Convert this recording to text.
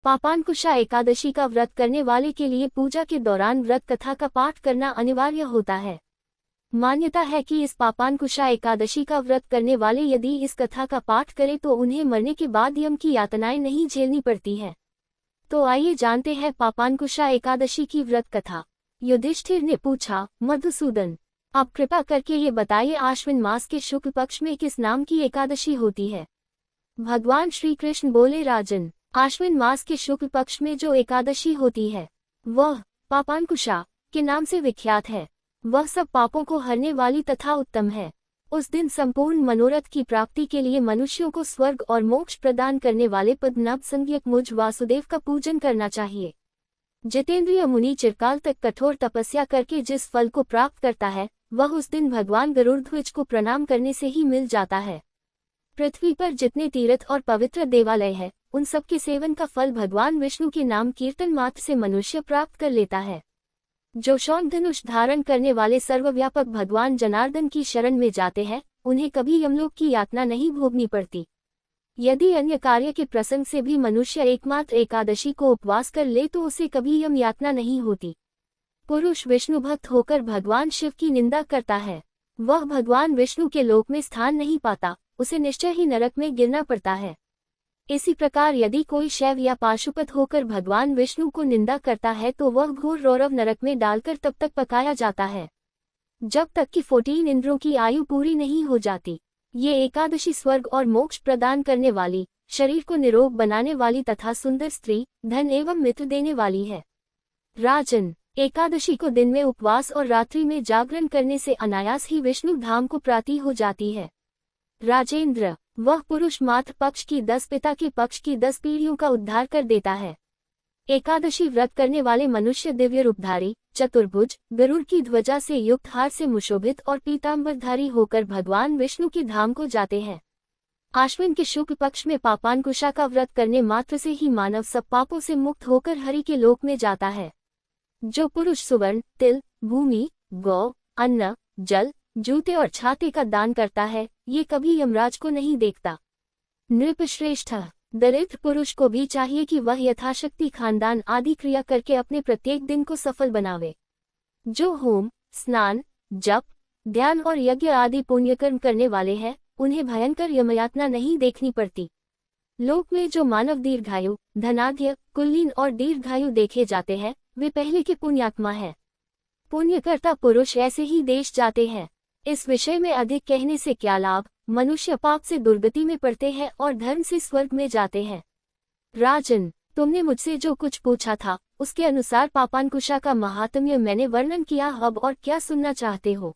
पापांकुशा एकादशी का व्रत करने वाले के लिए पूजा के दौरान व्रत कथा का पाठ करना अनिवार्य होता है। मान्यता है कि इस पापांकुशा एकादशी का व्रत करने वाले यदि इस कथा का पाठ करें तो उन्हें मरने के बाद यम की यातनाएं नहीं झेलनी पड़ती है। तो आइए जानते हैं पापांकुशा एकादशी की व्रत कथा। युधिष्ठिर ने पूछा, मधुसूदन, आप कृपा करके ये बताइए, आश्विन मास के शुक्ल पक्ष में किस नाम की एकादशी होती है? भगवान श्री कृष्ण बोले, राजन, आश्विन मास के शुक्ल पक्ष में जो एकादशी होती है वह पापांकुशा के नाम से विख्यात है। वह सब पापों को हरने वाली तथा उत्तम है। उस दिन संपूर्ण मनोरथ की प्राप्ति के लिए मनुष्यों को स्वर्ग और मोक्ष प्रदान करने वाले पद्मनाभ संज्ञक मुझ वासुदेव का पूजन करना चाहिए। जितेंद्रिय मुनि चिरकाल तक कठोर तपस्या करके जिस फल को प्राप्त करता है वह उस दिन भगवान गरुड़ध्वज को प्रणाम करने से ही मिल जाता है। पृथ्वी पर जितने तीर्थ और पवित्र देवालय है उन सब के सेवन का फल भगवान विष्णु के नाम कीर्तन मात्र से मनुष्य प्राप्त कर लेता है। जो शौंख धनुष धारण करने वाले सर्वव्यापक भगवान जनार्दन की शरण में जाते हैं उन्हें कभी यमलोक की यातना नहीं भोगनी पड़ती। यदि अन्य कार्य के प्रसंग से भी मनुष्य एकमात्र एकादशी को उपवास कर ले तो उसे कभी यम यातना नहीं होती। पुरुष विष्णु भक्त होकर भगवान शिव की निंदा करता है, वह भगवान विष्णु के लोक में स्थान नहीं पाता, उसे निश्चय ही नरक में गिरना पड़ता है। इसी प्रकार यदि कोई शैव या पाशुपत होकर भगवान विष्णु को निंदा करता है तो वह घोर रौरव नरक में डालकर तब तक पकाया जाता है जब तक कि 14 इंद्रों की आयु पूरी नहीं हो जाती। ये एकादशी स्वर्ग और मोक्ष प्रदान करने वाली, शरीर को निरोग बनाने वाली तथा सुंदर स्त्री, धन एवं मित्र देने वाली है। राजन, एकादशी को दिन में उपवास और रात्रि में जागरण करने से अनायास ही विष्णु धाम को प्राप्ति हो जाती है। राजेंद्र, वह पुरुष मात्र पक्ष की 10 पिता के पक्ष की 10 पीढ़ियों का उद्धार कर देता है। एकादशी व्रत करने वाले मनुष्य दिव्य रूपधारी, चतुर्भुज, गरुड़ की ध्वजा से युक्त हार से मुशोभित और पीतांबरधारी होकर भगवान विष्णु के धाम को जाते हैं। आश्विन के शुक्ल पक्ष में पापांकुशा का व्रत करने मात्र से ही मानव सब पापों से मुक्त होकर हरि के लोक में जाता है। जो पुरुष सुवर्ण, तिल, भूमि, गौ, अन्न, जल, जूते और छाते का दान करता है ये कभी यमराज को नहीं देखता। नृपश्रेष्ठ, दरिद्र पुरुष को भी चाहिए कि वह यथाशक्ति खानदान आदि क्रिया करके अपने प्रत्येक दिन को सफल बनावे। जो होम, स्नान, जप, ध्यान और यज्ञ आदि पुण्यकर्म करने वाले हैं उन्हें भयंकर यमयातना नहीं देखनी पड़ती। लोक में जो मानव दीर्घायु, धनाढ्य, कुलीन और दीर्घायु देखे जाते हैं वे पहले के पुण्यात्मा हैं। पुण्यकर्ता पुरुष ऐसे ही देश जाते हैं। इस विषय में अधिक कहने से क्या लाभ, मनुष्य पाप से दुर्गति में पड़ते हैं और धर्म से स्वर्ग में जाते हैं। राजन, तुमने मुझसे जो कुछ पूछा था उसके अनुसार पापांकुशा का महात्म्य मैंने वर्णन किया। अब और क्या सुनना चाहते हो?